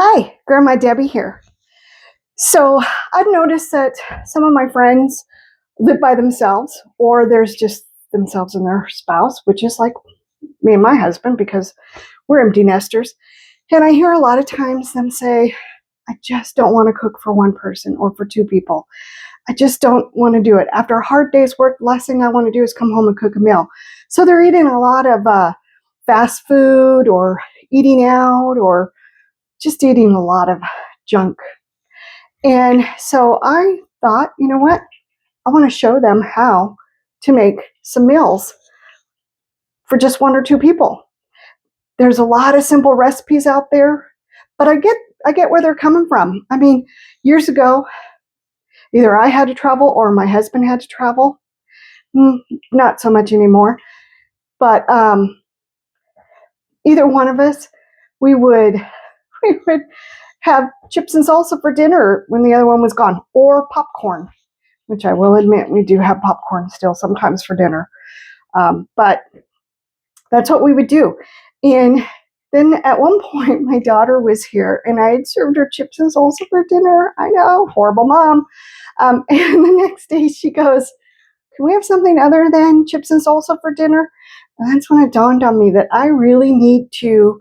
Hi, Grandma Debbie here. So I've noticed that some of my friends live by themselves, or there's just themselves and their spouse, which is like me and my husband because we're empty nesters. And I hear a lot of times them say, I just don't want to cook for one person or for two people. I just don't want to do it. After a hard day's work, the last thing I want to do is come home and cook a meal. So they're eating a lot of fast food or eating out or just eating a lot of junk. And so I thought, you know what? I want to show them how to make some meals for just one or two people. There's a lot of simple recipes out there, but I get where they're coming from. I mean, years ago, either I had to travel or my husband had to travel. Not so much anymore. But either one of us, we would have chips and salsa for dinner when the other one was gone, or popcorn, which I will admit we do have popcorn still sometimes for dinner. But that's what we would do. And then at one point, my daughter was here, and I had served her chips and salsa for dinner. I know, horrible mom. And the next day she goes, can we have something other than chips and salsa for dinner? And that's when it dawned on me that I really need to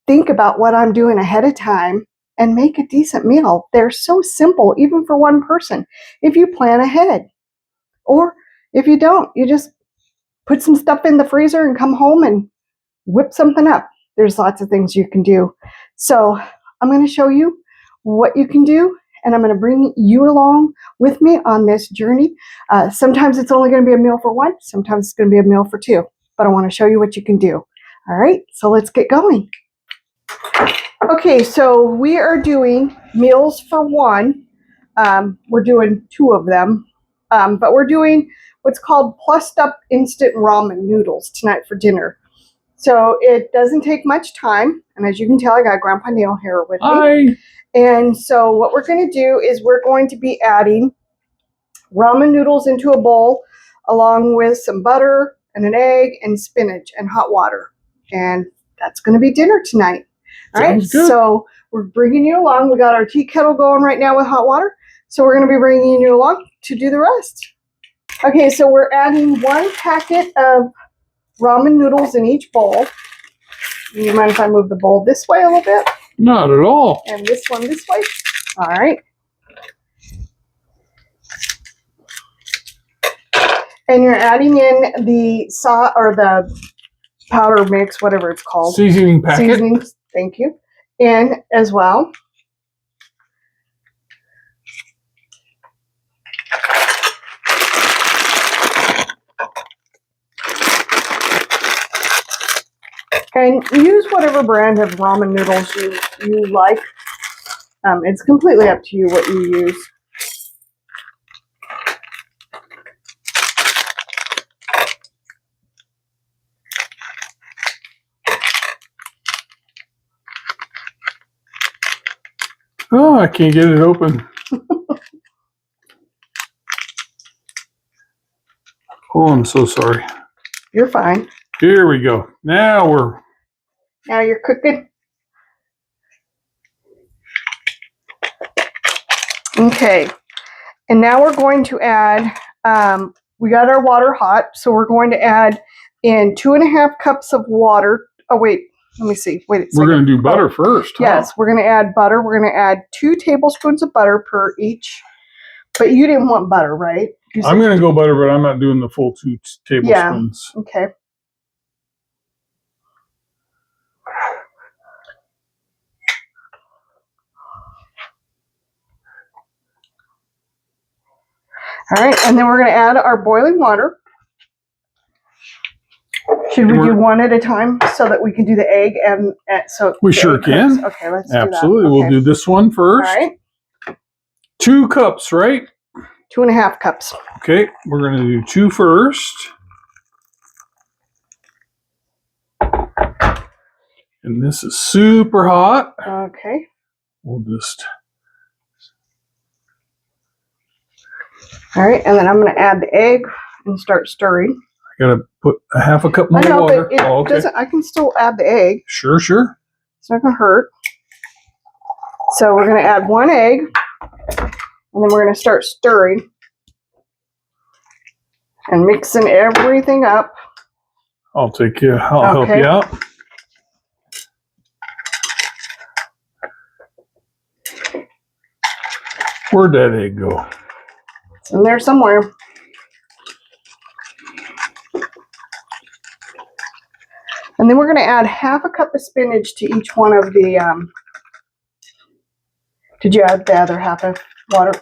think about what I'm doing ahead of time and make a decent meal. They're so simple, even for one person, if you plan ahead. Or if you don't, you just put some stuff in the freezer and come home and whip something up. There's lots of things you can do. So I'm going to show you what you can do, and I'm going to bring you along with me on this journey. Sometimes it's only going to be a meal for one, sometimes it's going to be a meal for two, but I want to show you what you can do. All right, so let's get going. Okay, so we are doing meals for one. We're doing two of them, but we're doing what's called plussed up instant ramen noodles tonight for dinner. So it doesn't take much time, and as you can tell, I got Grandpa Neil here with me. Hi. And so what we're going to do is we're going to be adding ramen noodles into a bowl along with some butter and an egg and spinach and hot water. And that's going to be dinner tonight. All right, so we're bringing you along. We got our tea kettle going right now with hot water. So we're going to be bringing you along to do the rest. Okay, so we're adding one packet of ramen noodles in each bowl. You mind if I move the bowl this way a little bit? Not at all. And this one this way? All right. And you're adding in the or the powder mix, whatever it's called. Seasoning packet. Seasonings, thank you. In as well. And use whatever brand of ramen noodles you like. It's completely up to you what you use. Oh, I can't get it open. Oh, I'm so sorry. You're fine. Here we go. Now you're cooking. Okay. And now we're going to add, we got our water hot, so we're going to add in 2.5 cups of water. Oh, wait. Let me see. Wait a second. We're going to do butter first. Yes, we're going to add butter. We're going to add 2 tablespoons of butter per each. But you didn't want butter, right? I'm going to go butter, but I'm not doing the full 2 tablespoons. Yeah. Okay. All right, and then we're going to add our boiling water. Should we do one at a time so that we can do the egg and so we sure can. Okay, let's absolutely. Do that. Okay. We'll do this one first. All right. 2 cups, right? 2.5 cups. Okay, we're going to do 2 first. And this is super hot. Okay. We'll just. All right, and then I'm going to add the egg and start stirring. I got to put a half a cup more water. But it doesn't. I can still add the egg. Sure. It's not going to hurt. So we're going to add 1 egg, and then we're going to start stirring and mixing everything up. I'll take you. I'll help you out. Where'd that egg go? It's in there somewhere. And then we're going to add half a cup of spinach to each one of the, did you add the other half of water?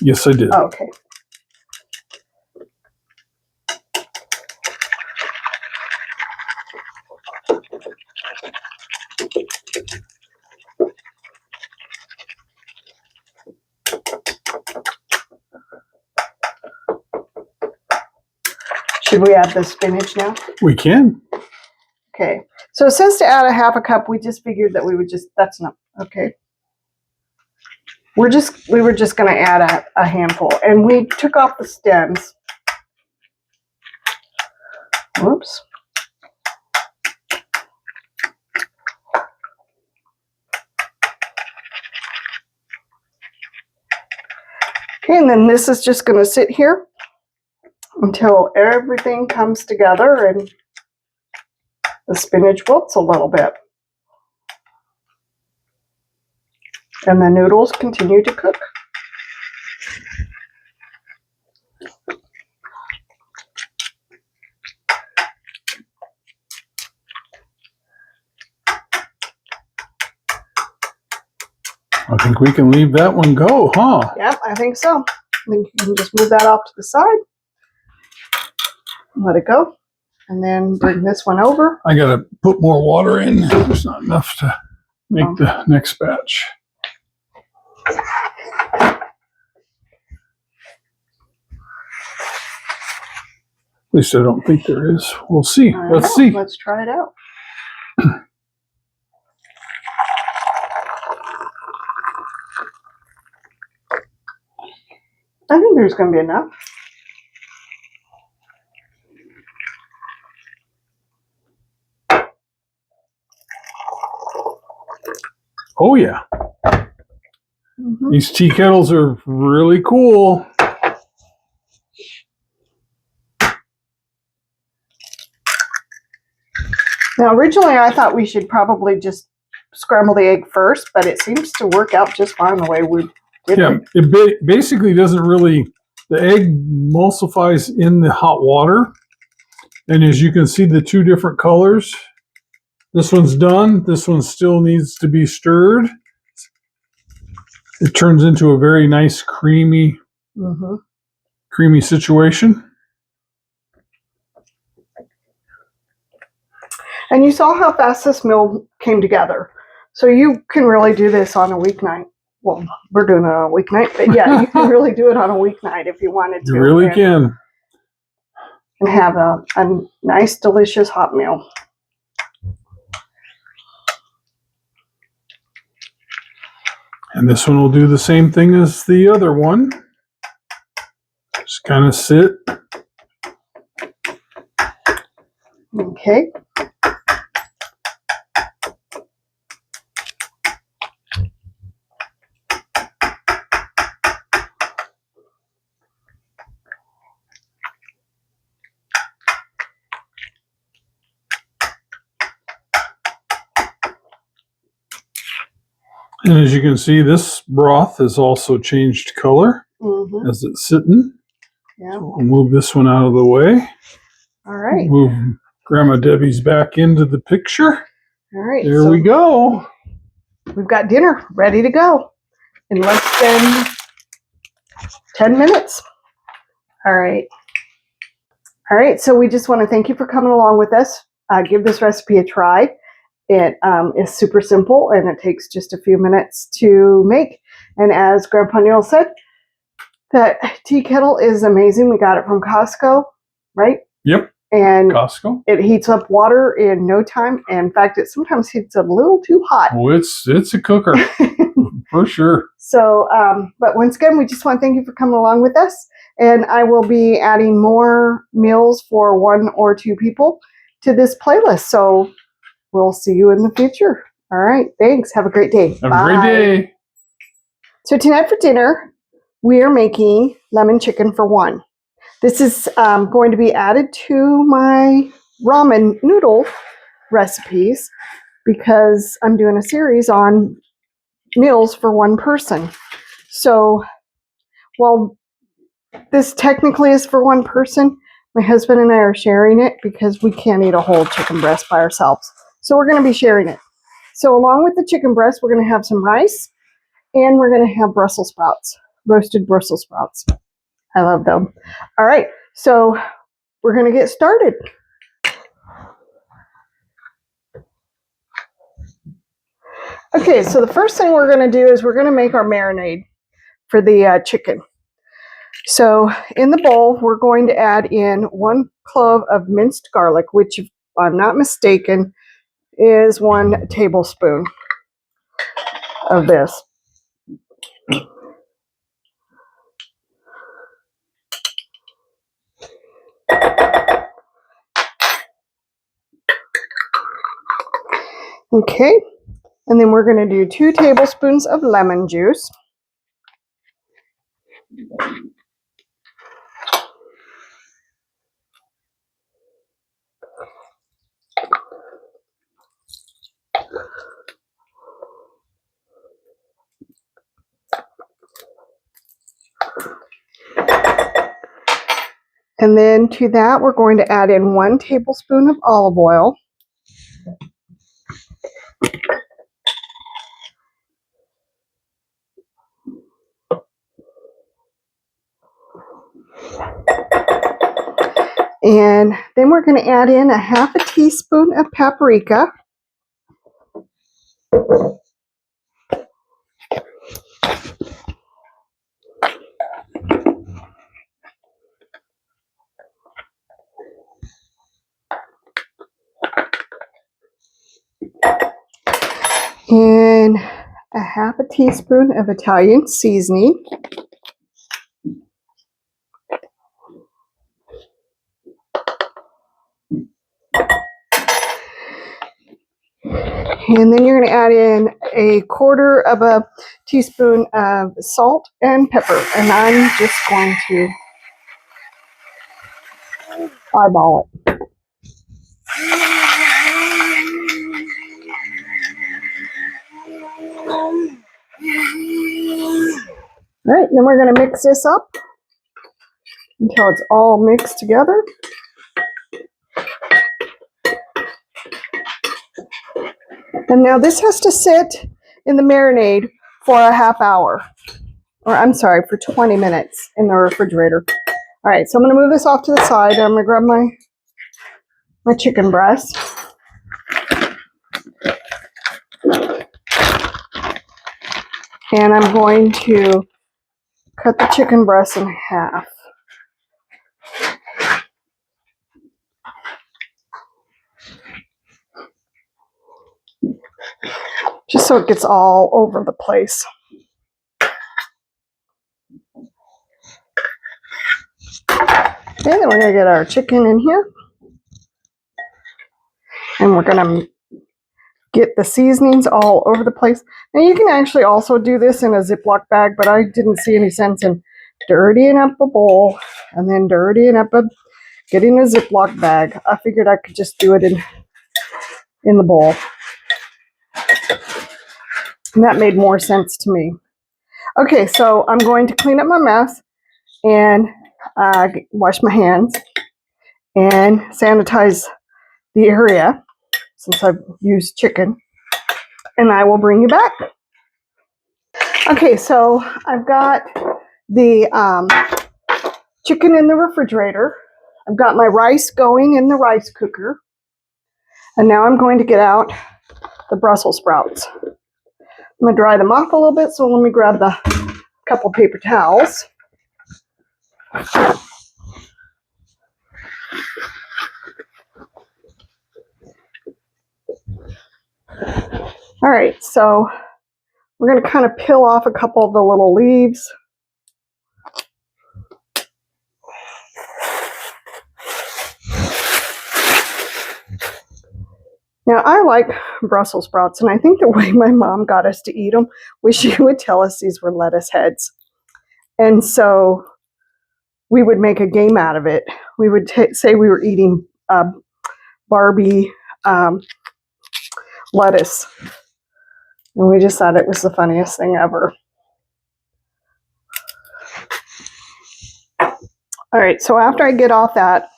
Yes, I did. Oh, okay. Should we add the spinach now? We can. Okay. So it says to add a half a cup. We just figured that we would just, that's not, okay. We were just going to add a handful. And we took off the stems. Whoops. Okay, and then this is just going to sit here until everything comes together and the spinach wilts a little bit. And the noodles continue to cook. I think we can leave that one go, huh? Yep, I think so. Then you can just move that off to the side. Let it go. And then bring this one over. I gotta put more water in. There's not enough to make the next batch. At least I don't think there is. We'll see. Let's see. Let's try it out. I think there's going to be enough. Oh, yeah. These tea kettles are really cool. Now, originally I thought we should probably just scramble the egg first, but it seems to work out just fine the way we did it. It basically doesn't really, the egg emulsifies in the hot water. And as you can see, the two different colors. This one's done. This one still needs to be stirred. It turns into a very nice creamy, creamy situation. And you saw how fast this meal came together. So you can really do this on a weeknight. Well, we're doing it on a weeknight, but yeah, you can really do it on a weeknight if you wanted to. You really can. And have a nice, delicious hot meal. And this one will do the same thing as the other one. Just kind of sit. Okay. And as you can see, this broth has also changed color as it's sitting. Yeah. So we'll move this one out of the way. All right. Move Grandma Debbie's back into the picture. All right. There we go. We've got dinner ready to go in less than 10 minutes. All right. All right. So we just want to thank you for coming along with us. Give this recipe a try. It is super simple and it takes just a few minutes to make. And as Grandpa Neil said, that tea kettle is amazing. We got it from Costco, right? Yep. And Costco. It heats up water in no time. And in fact, it sometimes heats a little too hot. Oh, it's a cooker for sure. So, but once again, we just want to thank you for coming along with us. And I will be adding more meals for 1 or 2 people to this playlist. So we'll see you in the future. All right. Thanks. Have a great day. Have a great day. So tonight for dinner, we are making lemon chicken for one. This is going to be added to my ramen noodle recipes because I'm doing a series on meals for one person. So while this technically is for one person, my husband and I are sharing it because we can't eat a whole chicken breast by ourselves. So we're going to be sharing it. So along with the chicken breast, we're going to have some rice and we're going to have Brussels sprouts, roasted Brussels sprouts. I love them. All right, so we're going to get started. Okay, so the first thing we're going to do is we're going to make our marinade for the chicken. So in the bowl, we're going to add in 1 clove of minced garlic, which, if I'm not mistaken, is 1 tablespoon of this. Okay, and then we're going to do 2 tablespoons of lemon juice. And then to that, we're going to add in 1 tablespoon of olive oil. And then we're going to add in a 1/2 teaspoon of paprika. And a 1/2 teaspoon of Italian seasoning. And then you're going to add in a 1/4 of a teaspoon of salt and pepper. And I'm just going to eyeball it. All right, then we're going to mix this up until it's all mixed together. And now this has to sit in the marinade for a 1/2 hour. Or I'm sorry, for 20 minutes in the refrigerator. All right, so I'm going to move this off to the side. I'm going to grab my chicken breast. And I'm going to cut the chicken breast in half. Just so it gets all over the place. Okay, then we're going to get our chicken in here. And we're going to get the seasonings all over the place. Now you can actually also do this in a Ziploc bag, but I didn't see any sense in dirtying up a bowl and then dirtying up getting a Ziploc bag. I figured I could just do it in the bowl. And that made more sense to me. Okay, so I'm going to clean up my mess and wash my hands and sanitize the area since I've used chicken. And I will bring you back. Okay, so I've got the chicken in the refrigerator. I've got my rice going in the rice cooker. And now I'm going to get out the Brussels sprouts. I'm going to dry them off a little bit, so let me grab the couple paper towels. All right, so we're going to kind of peel off a couple of the little leaves. Now, I like Brussels sprouts, and I think the way my mom got us to eat them was she would tell us these were lettuce heads. And so we would make a game out of it. We would say we were eating Barbie lettuce. And we just thought it was the funniest thing ever. All right, so after I get off that,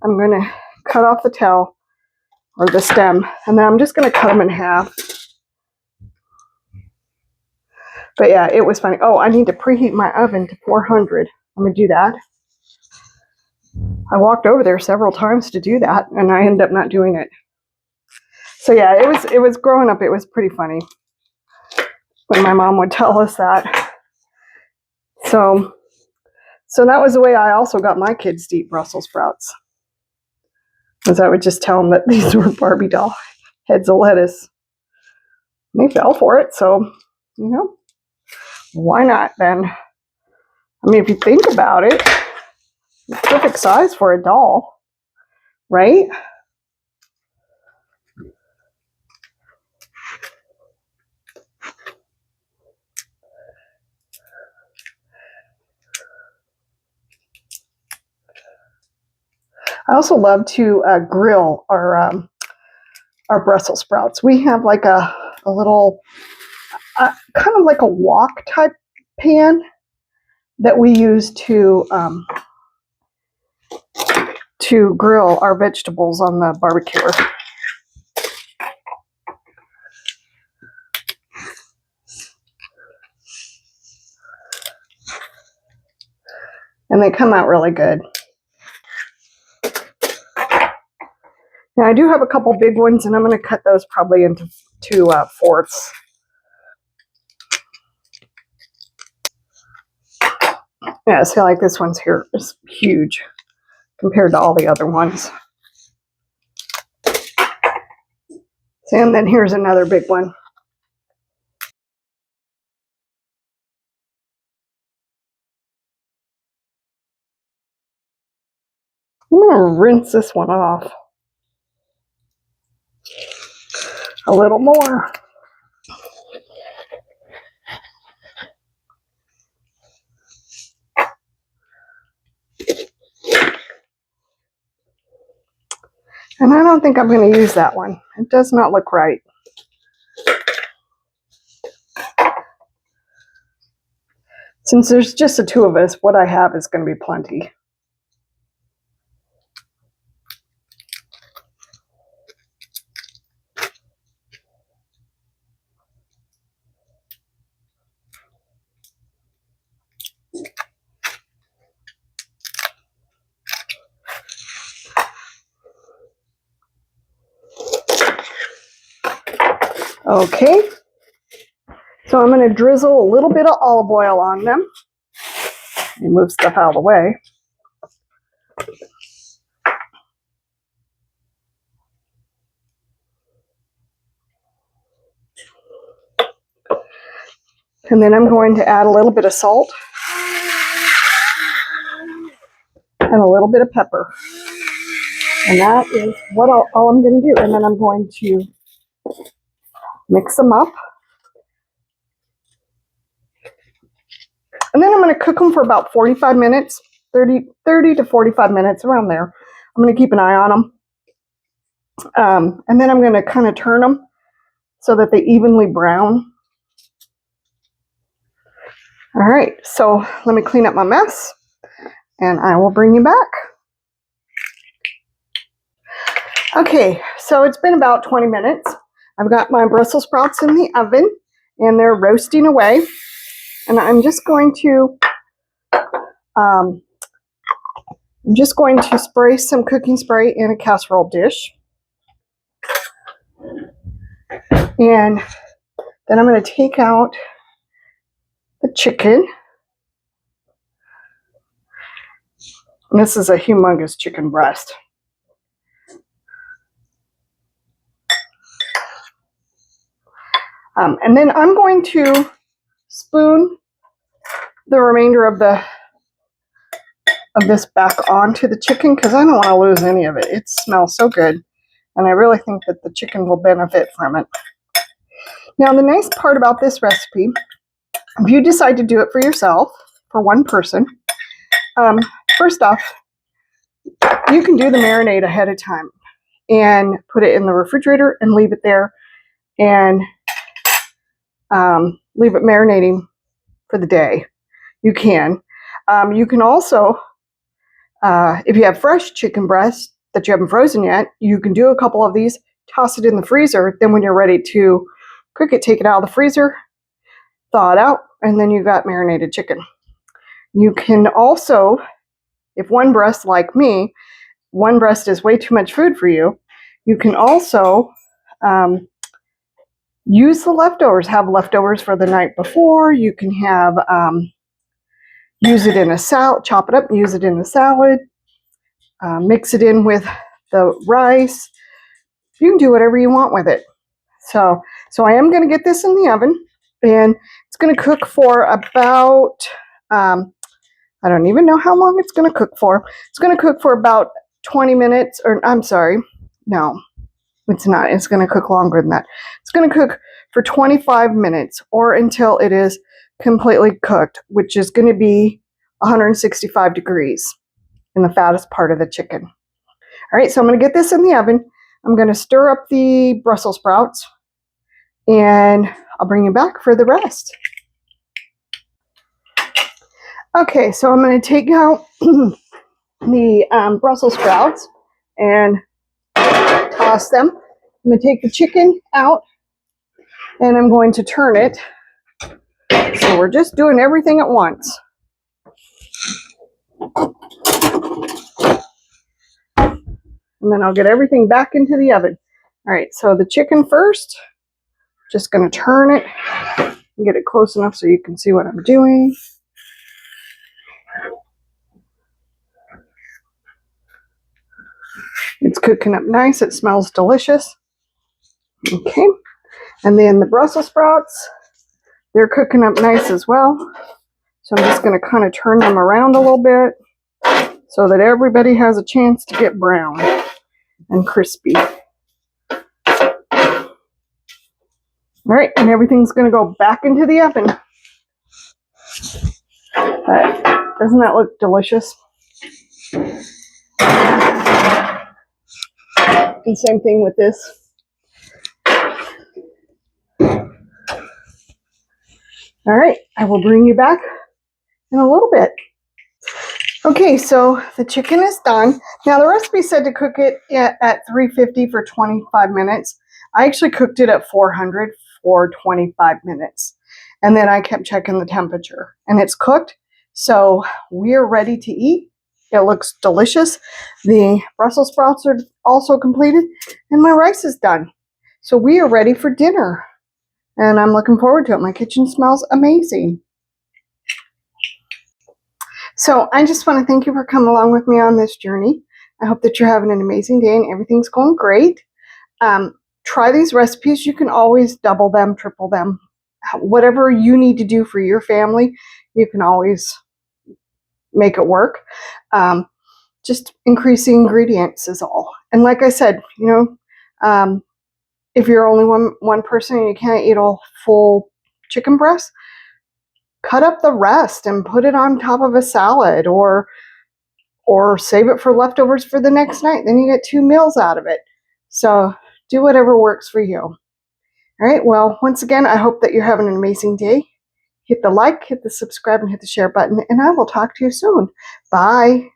I'm going to cut off the tail or the stem, and then I'm just going to cut them in half. But yeah, it was funny. Oh, I need to preheat my oven to 400. I'm going to do that. I walked over there several times to do that, and I ended up not doing it. So yeah, it was growing up, it was pretty funny when my mom would tell us that. So that was the way I also got my kids to eat Brussels sprouts. Because I would just tell them that these were Barbie doll heads of lettuce. They fell for it, so, you know, why not then? I mean, if you think about it, it's perfect size for a doll, right? I also love to grill our Brussels sprouts. We have like a little, kind of like a wok type pan that we use to grill our vegetables on the barbecuer. And they come out really good. Now I do have a couple big ones, and I'm going to cut those probably into fourths. Yeah, see, like this one's here is huge compared to all the other ones. And then here's another big one. I'm going to rinse this one off a little more. And I don't think I'm going to use that one. It does not look right. Since there's just the two of us, what I have is going to be plenty. Okay, so I'm going to drizzle a little bit of olive oil on them and move stuff out of the way. And then I'm going to add a little bit of salt and a little bit of pepper. And that is what all I'm going to do. And then I'm going to mix them up. And then I'm going to cook them for about 45 minutes, 30 to 45 minutes, around there. I'm going to keep an eye on them. And then I'm going to kind of turn them so that they evenly brown. All right, so let me clean up my mess, and I will bring you back. Okay, so it's been about 20 minutes. I've got my Brussels sprouts in the oven, and they're roasting away. And I'm just going to spray some cooking spray in a casserole dish. And then I'm going to take out the chicken. And this is a humongous chicken breast. And then I'm going to spoon the remainder of this back onto the chicken because I don't want to lose any of it. It smells so good. And I really think that the chicken will benefit from it. Now, the nice part about this recipe, if you decide to do it for yourself, for one person, first off, you can do the marinade ahead of time and put it in the refrigerator and leave it there and leave it marinating for the day. You can. You can also, if you have fresh chicken breast that you haven't frozen yet, you can do a couple of these, toss it in the freezer. Then when you're ready to cook it, take it out of the freezer, thaw it out, and then you got marinated chicken. You can also, if one breast, like me, one breast is way too much food for you, you can also use the leftovers. Have leftovers for the night before. You can have, use it in a salad, chop it up, use it in a salad, mix it in with the rice. You can do whatever you want with it. So I am going to get this in the oven, and it's going to cook for about, I don't even know how long it's going to cook for. It's going to cook for about 20 minutes, or I'm sorry, no, it's not. It's going to cook longer than that. It's going to cook for 25 minutes or until it is completely cooked, which is going to be 165 degrees in the fattest part of the chicken. All right, so I'm going to get this in the oven. I'm going to stir up the Brussels sprouts, and I'll bring you back for the rest. Okay, so I'm going to take out the Brussels sprouts and toss them. I'm going to take the chicken out, and I'm going to turn it. So we're just doing everything at once. And then I'll get everything back into the oven. All right, so the chicken first. Just going to turn it and get it close enough so you can see what I'm doing. It's cooking up nice. It smells delicious. Okay. And then the Brussels sprouts, they're cooking up nice as well. So I'm just going to kind of turn them around a little bit so that everybody has a chance to get brown and crispy. All right, and everything's going to go back into the oven. But doesn't that look delicious? And same thing with this. All right, I will bring you back in a little bit. Okay, so the chicken is done. Now the recipe said to cook it at 350 for 25 minutes. I actually cooked it at 400 for 25 minutes. And then I kept checking the temperature. And it's cooked, so we're ready to eat. It looks delicious. The Brussels sprouts are also completed, and my rice is done. So we are ready for dinner. And I'm looking forward to it. My kitchen smells amazing. So I just want to thank you for coming along with me on this journey. I hope that you're having an amazing day and everything's going great. Try these recipes. You can always double them, triple them. Whatever you need to do for your family, you can always make it work. Just increase the ingredients is all. And like I said, you know, if you're only one person and you can't eat a full chicken breast, cut up the rest and put it on top of a salad, or save it for leftovers for the next night. Then you get 2 meals out of it. So do whatever works for you. All right, well, once again, I hope that you're having an amazing day. Hit the like, hit the subscribe, and hit the share button, and I will talk to you soon. Bye.